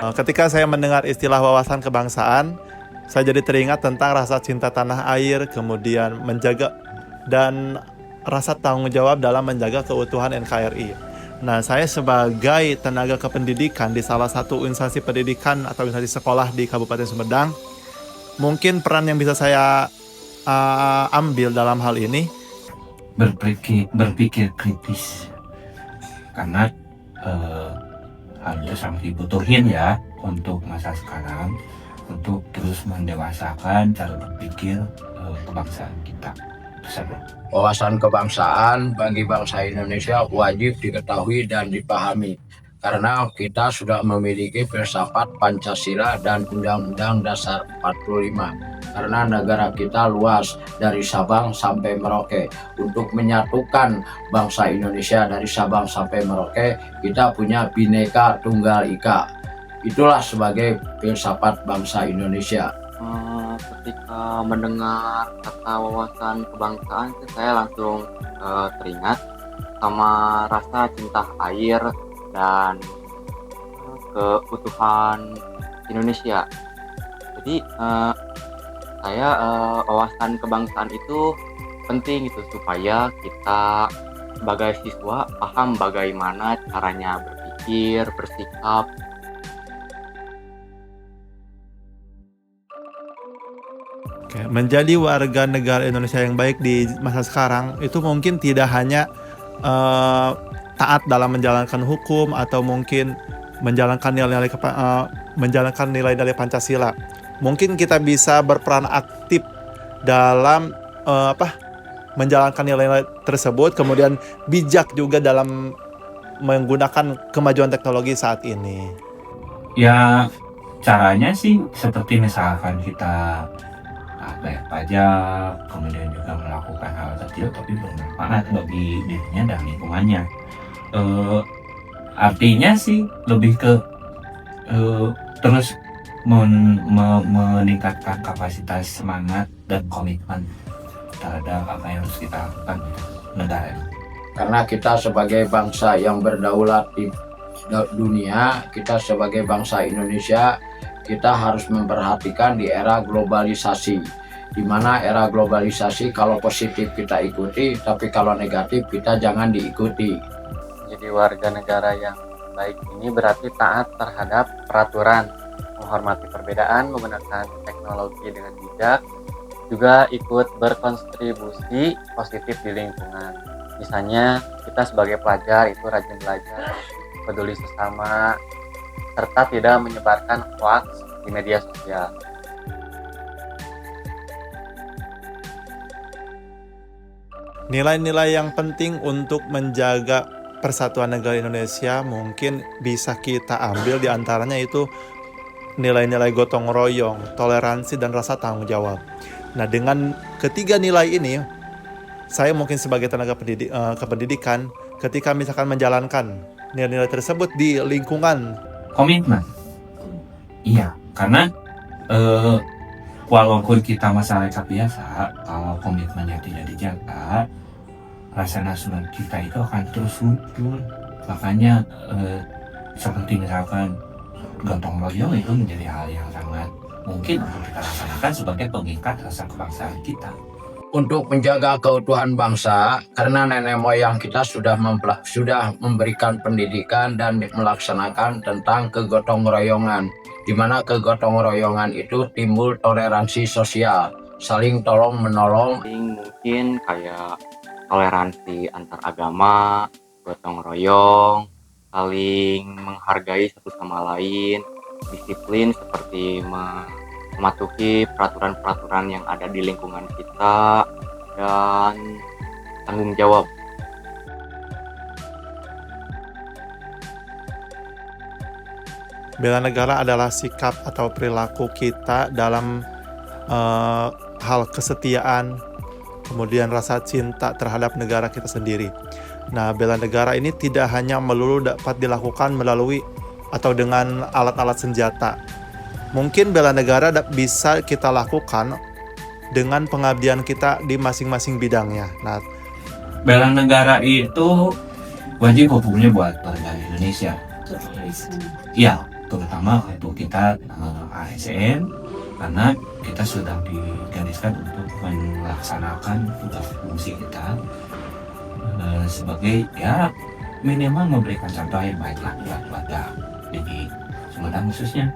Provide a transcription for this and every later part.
Ketika saya mendengar istilah wawasan kebangsaan, saya jadi teringat tentang rasa cinta tanah air, kemudian menjaga dan rasa tanggung jawab dalam menjaga keutuhan NKRI. Nah, saya sebagai tenaga kependidikan di salah satu instansi pendidikan atau instansi sekolah di Kabupaten Sumedang, mungkin peran yang bisa saya ambil dalam hal ini berpikir kritis, karena hal itu sangat dibutuhin ya untuk masa sekarang, untuk terus mendewasakan cara berpikir kebangsaan kita. Itu saja. Wawasan kebangsaan bagi bangsa Indonesia wajib diketahui dan dipahami, karena kita sudah memiliki filsafat Pancasila dan Undang-Undang Dasar 45. Karena negara kita luas dari Sabang sampai Merauke. Untuk menyatukan bangsa Indonesia dari Sabang sampai Merauke, kita punya Bhinneka Tunggal Ika. Itulah sebagai filsafat bangsa Indonesia. Ketika mendengar kata wawasan kebangsaan, saya langsung teringat sama rasa cinta air dan keutuhan Indonesia. Jadi wawasan kebangsaan itu penting itu supaya kita sebagai siswa paham bagaimana caranya berpikir, bersikap. Menjadi warga negara Indonesia yang baik di masa sekarang itu mungkin tidak hanya taat dalam menjalankan hukum atau mungkin menjalankan nilai-nilai Pancasila. Mungkin kita bisa berperan aktif dalam menjalankan nilai-nilai tersebut, kemudian bijak juga dalam menggunakan kemajuan teknologi saat ini. Ya, caranya sih seperti misalkan kita bayar pajak, kemudian juga melakukan hal kecil tapi bermanfaat bagi dirinya dan lingkungannya. Artinya sih lebih ke terus meningkatkan kapasitas semangat dan komitmen terhadap apa yang harus kita lakukan untuk negara ini. Karena kita sebagai bangsa yang berdaulat di dunia, kita sebagai bangsa Indonesia, kita harus memperhatikan di era globalisasi, di mana era globalisasi kalau positif kita ikuti, tapi kalau negatif kita jangan diikuti. Jadi warga negara yang baik ini berarti taat terhadap peraturan, menghormati perbedaan, menggunakan teknologi dengan bijak, juga ikut berkontribusi positif di lingkungan. Misalnya kita sebagai pelajar itu rajin belajar, peduli sesama, serta tidak menyebarkan hoax di media sosial. Nilai-nilai yang penting untuk menjaga persatuan negara Indonesia mungkin bisa kita ambil di antaranya itu nilai-nilai gotong royong, toleransi, dan rasa tanggung jawab. Nah, dengan ketiga nilai ini, saya mungkin sebagai tenaga kependidikan, ketika misalkan menjalankan nilai-nilai tersebut di lingkungan. Komitmen. Iya, karena walaupun kita masyarakat biasa, kalau komitmennya tidak dijaga, rasa nasional kita itu akan terus muncul. Makanya seperti misalkan gotong royong itu menjadi hal yang sangat mungkin untuk kita laksanakan sebagai pengikat rasa kebangsaan kita. Untuk menjaga keutuhan bangsa, karena nenek moyang kita sudah memberikan pendidikan dan melaksanakan tentang kegotong royongan, di mana kegotong royongan itu timbul toleransi sosial, saling tolong menolong. Mungkin kayak toleransi antar agama, gotong royong, saling menghargai satu sama lain, disiplin seperti mematuhi peraturan-peraturan yang ada di lingkungan kita, dan tanggung jawab. Bela negara adalah sikap atau perilaku kita dalam hal kesetiaan, kemudian rasa cinta terhadap negara kita sendiri. Nah, bela negara ini tidak hanya melulu dapat dilakukan melalui atau dengan alat-alat senjata. Mungkin bela negara bisa kita lakukan dengan pengabdian kita di masing-masing bidangnya. Nah, bela negara itu wajib hukumnya buat warga Indonesia. Iya, terutama untuk kita ASN, karena kita sudah digariskan untuk melaksanakan tugas fungsi kita sebagai ya minimal memberikan contoh yang baiklah buat warga di Sumedang khususnya.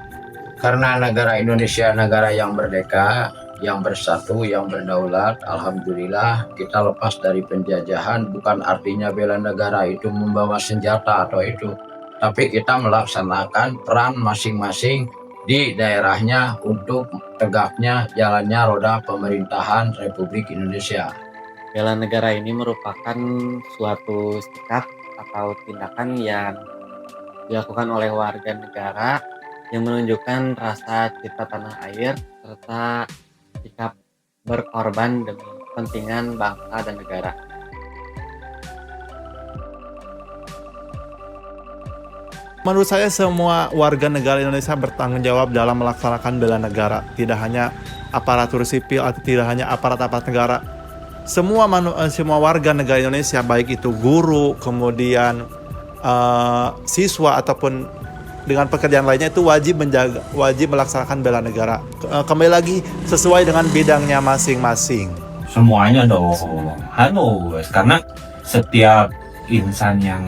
Karena negara Indonesia negara yang merdeka, yang bersatu, yang berdaulat, alhamdulillah kita lepas dari penjajahan. Bukan artinya bela negara itu membawa senjata atau itu, tapi kita melaksanakan peran masing-masing di daerahnya untuk tegaknya jalannya roda pemerintahan Republik Indonesia. Bela negara ini merupakan suatu sikap atau tindakan yang dilakukan oleh warga negara yang menunjukkan rasa cinta tanah air serta sikap berkorban demi kepentingan bangsa dan negara. Menurut saya semua warga negara Indonesia bertanggung jawab dalam melaksanakan bela negara. Tidak hanya aparatur sipil atau tidak hanya aparat-aparat negara. Semua warga negara Indonesia, baik itu guru, kemudian siswa ataupun dengan pekerjaan lainnya, itu wajib melaksanakan bela negara. Kembali lagi sesuai dengan bidangnya masing-masing. Semuanya dong harus, karena setiap insan yang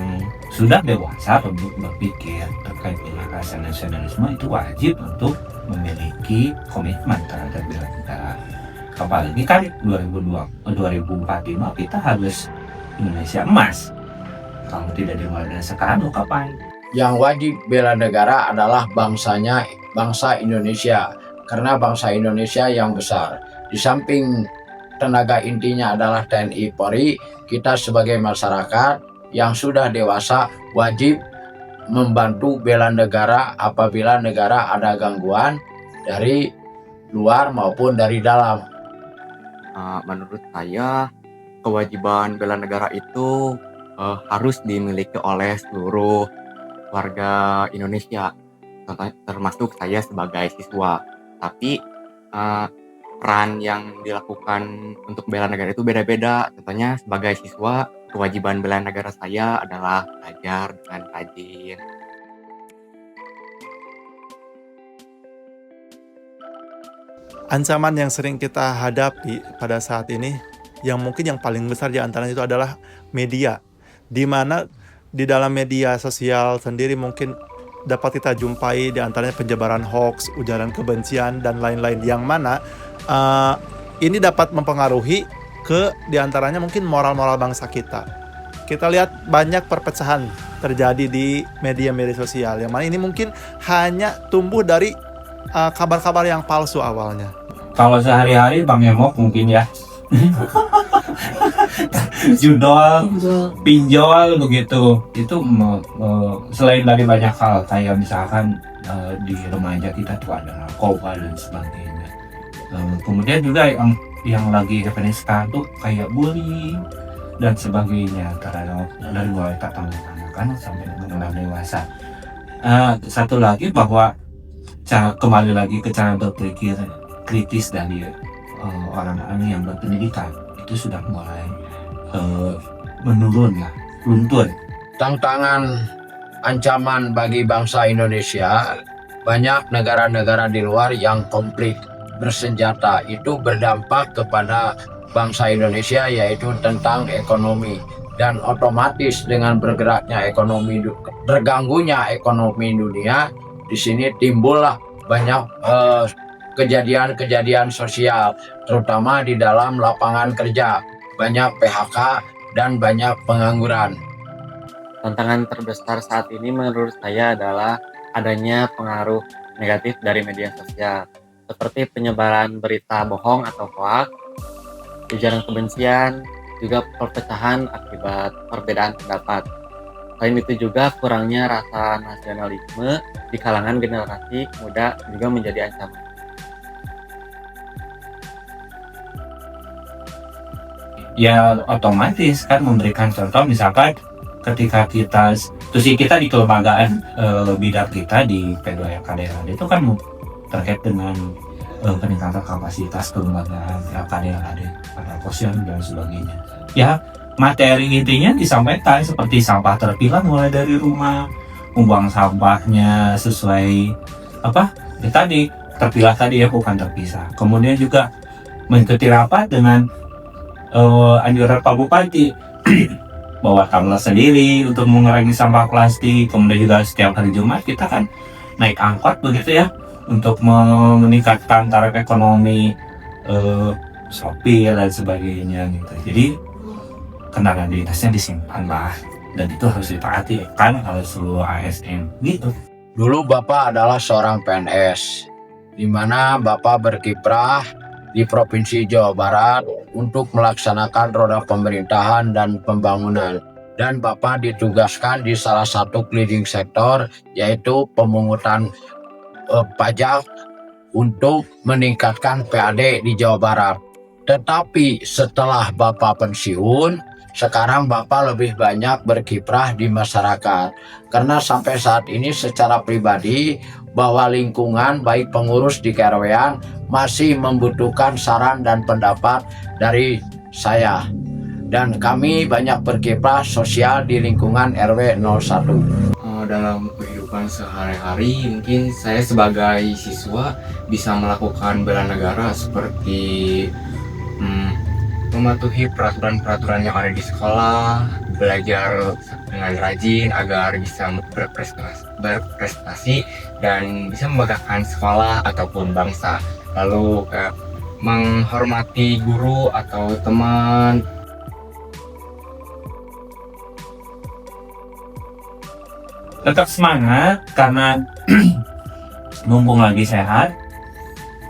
sudah dewasa untuk berpikir terkait dengan rasa nasionalisme itu wajib untuk memiliki komitmen terhadap bela negara. Apalagi kan 2045 kita harus Indonesia emas. Kalau tidak dimulai dari sekarang, kapan? Yang wajib bela negara adalah bangsa Indonesia, karena bangsa Indonesia yang besar. Di samping tenaga intinya adalah TNI Polri, kita sebagai masyarakat yang sudah dewasa wajib membantu bela negara apabila negara ada gangguan dari luar maupun dari dalam. Menurut saya kewajiban bela negara itu harus dimiliki oleh seluruh warga Indonesia, termasuk saya sebagai siswa. Tapi peran yang dilakukan untuk bela negara itu beda-beda. Contohnya sebagai siswa, kewajiban bela negara saya adalah belajar dengan rajin. Ancaman yang sering kita hadapi pada saat ini, yang mungkin yang paling besar di antaranya itu adalah media. Di mana di dalam media sosial sendiri mungkin dapat kita jumpai di antaranya penyebaran hoax, ujaran kebencian, dan lain-lain. Yang mana ini dapat mempengaruhi ke di antaranya mungkin moral-moral bangsa kita. Kita lihat banyak perpecahan terjadi di media-media sosial, yang mana ini mungkin hanya tumbuh dari kabar-kabar yang palsu awalnya. Kalau sehari-hari Bang Emok mungkin ya judol, pinjol begitu. Itu selain dari banyak hal, kayak misalkan di remaja kita tuh ada narkoba dan sebagainya. Kemudian juga yang lagi happening sekarang tuh kayak bullying dan sebagainya terhadap dari mulai kanak-kanak sampai dengan dewasa. Satu lagi bahwa kembali lagi ke cara berpikir kritis dari orang-orang yang berpendidikan itu sudah mulai menurun lah, luntur. Tantangan ancaman bagi bangsa Indonesia, banyak negara-negara di luar yang konflik bersenjata, itu berdampak kepada bangsa Indonesia, yaitu tentang ekonomi. Dan otomatis dengan bergeraknya ekonomi, terganggunya ekonomi dunia, di sini timbullah banyak kejadian-kejadian sosial, terutama di dalam lapangan kerja, banyak PHK dan banyak pengangguran. Tantangan terbesar saat ini menurut saya adalah adanya pengaruh negatif dari media sosial, seperti penyebaran berita bohong atau hoax, ujaran kebencian, juga perpecahan akibat perbedaan pendapat. Selain itu juga kurangnya rasa nasionalisme di kalangan generasi muda juga menjadi ancaman. Ya otomatis kan memberikan contoh, misalkan ketika kita di kelembagaan bidang kita di P2LKDLAD itu kan terkait dengan peningkatan kapasitas kelembagaan LKDLAD pada posyandu dan sebagainya. Ya materi intinya disampaikan seperti sampah terpilah mulai dari rumah, membuang sampahnya sesuai apa ya tadi, terpilah tadi ya, bukan terpisah. Kemudian juga mengikuti rapat dengan anjuran Pak Bupati bawa tumbler sendiri untuk mengurangi sampah plastik. Kemudian juga setiap hari Jumat kita kan naik angkot begitu ya, untuk meningkatkan taraf ekonomi sopir dan sebagainya gitu. Jadi kendaraan dinasnya disimpan lah, dan itu harus ditaati kan oleh seluruh ASN gitu. Dulu Bapak adalah seorang PNS, di mana Bapak berkiprah di Provinsi Jawa Barat untuk melaksanakan roda pemerintahan dan pembangunan. Dan Bapak ditugaskan di salah satu leading sektor, yaitu pemungutan pajak untuk meningkatkan PAD di Jawa Barat. Tetapi setelah Bapak pensiun, sekarang Bapak lebih banyak berkiprah di masyarakat. Karena sampai saat ini secara pribadi, bahwa lingkungan baik pengurus di KRW-an masih membutuhkan saran dan pendapat dari saya. Dan kami banyak berkiprah sosial di lingkungan RW 01. Dalam kehidupan sehari-hari, mungkin saya sebagai siswa bisa melakukan bela negara seperti mematuhi peraturan-peraturan yang ada di sekolah, belajar dengan rajin agar bisa berprestasi dan bisa membanggakan sekolah ataupun bangsa. Lalu menghormati guru atau teman. Tetap semangat karena mumpung lagi sehat,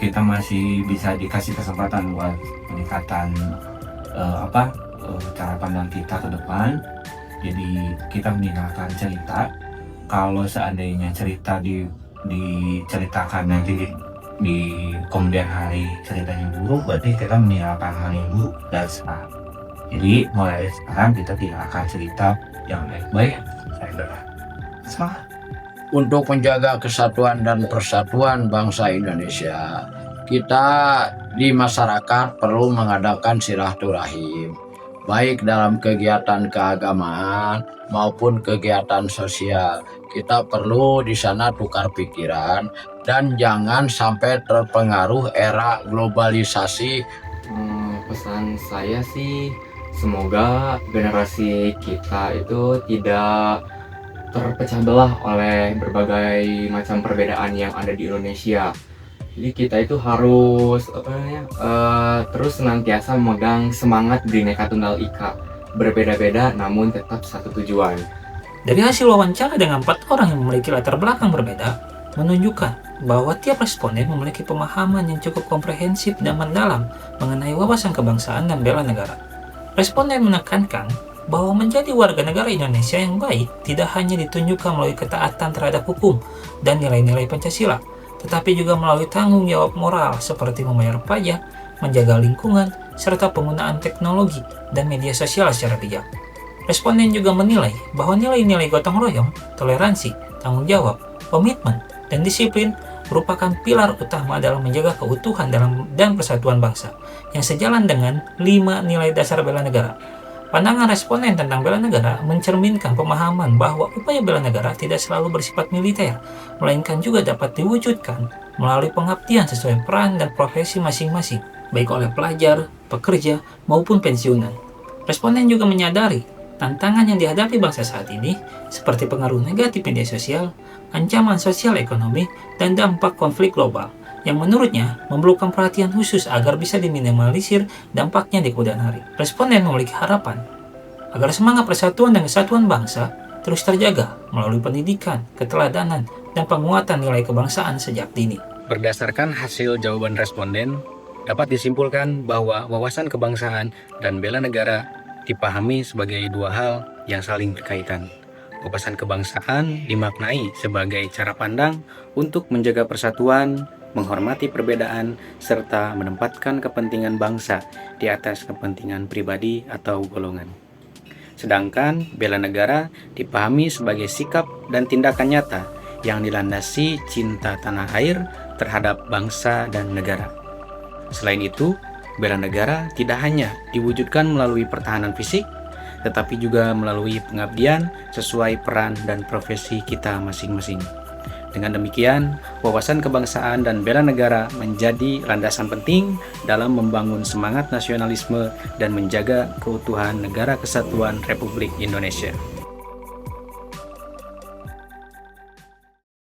kita masih bisa dikasih kesempatan buat peningkatan cara pandang kita ke depan. Jadi kita meninggalkan cerita. Kalau seandainya cerita diceritakan nanti di kemudian hari ceritanya buruk, berarti kita meninggalkan hal yang buruk dan sekarang. Jadi mulai sekarang kita tinggalkan cerita yang baik-baik. Semangat. Untuk menjaga kesatuan dan persatuan bangsa Indonesia, kita di masyarakat perlu mengadakan silaturahim, baik dalam kegiatan keagamaan maupun kegiatan sosial. Kita perlu di sana tukar pikiran dan jangan sampai terpengaruh era globalisasi. Pesan saya sih, semoga generasi kita itu tidak terpecah belah oleh berbagai macam perbedaan yang ada di Indonesia. Jadi kita itu harus terus senantiasa memegang semangat Bhinneka Tunggal Ika, berbeda-beda namun tetap satu tujuan. Dari hasil wawancara dengan 4 orang yang memiliki latar belakang berbeda, menunjukkan bahwa tiap responden memiliki pemahaman yang cukup komprehensif dan mendalam mengenai wawasan kebangsaan dan bela negara. Responden menekankan bahwa menjadi warga negara Indonesia yang baik tidak hanya ditunjukkan melalui ketaatan terhadap hukum dan nilai-nilai Pancasila, tetapi juga melalui tanggung jawab moral seperti membayar pajak, menjaga lingkungan, serta penggunaan teknologi dan media sosial secara bijak. Responden juga menilai bahwa nilai-nilai gotong royong, toleransi, tanggung jawab, komitmen, dan disiplin merupakan pilar utama dalam menjaga keutuhan dan persatuan bangsa yang sejalan dengan 5 nilai dasar bela negara. Pandangan responden tentang bela negara mencerminkan pemahaman bahwa upaya bela negara tidak selalu bersifat militer, melainkan juga dapat diwujudkan melalui pengabdian sesuai peran dan profesi masing-masing, baik oleh pelajar, pekerja, maupun pensiunan. Responden juga menyadari tantangan yang dihadapi bangsa saat ini, seperti pengaruh negatif media sosial, ancaman sosial ekonomi, dan dampak konflik global, yang menurutnya memerlukan perhatian khusus agar bisa diminimalisir dampaknya di kemudian hari. Responden memiliki harapan agar semangat persatuan dan kesatuan bangsa terus terjaga melalui pendidikan, keteladanan, dan penguatan nilai kebangsaan sejak dini. Berdasarkan hasil jawaban responden, dapat disimpulkan bahwa wawasan kebangsaan dan bela negara dipahami sebagai dua hal yang saling berkaitan. Wawasan kebangsaan dimaknai sebagai cara pandang untuk menjaga persatuan, menghormati perbedaan, serta menempatkan kepentingan bangsa di atas kepentingan pribadi atau golongan. Sedangkan bela negara dipahami sebagai sikap dan tindakan nyata yang dilandasi cinta tanah air terhadap bangsa dan negara. Selain itu, bela negara tidak hanya diwujudkan melalui pertahanan fisik, tetapi juga melalui pengabdian sesuai peran dan profesi kita masing-masing. Dengan demikian, wawasan kebangsaan dan bela negara menjadi landasan penting dalam membangun semangat nasionalisme dan menjaga keutuhan Negara Kesatuan Republik Indonesia.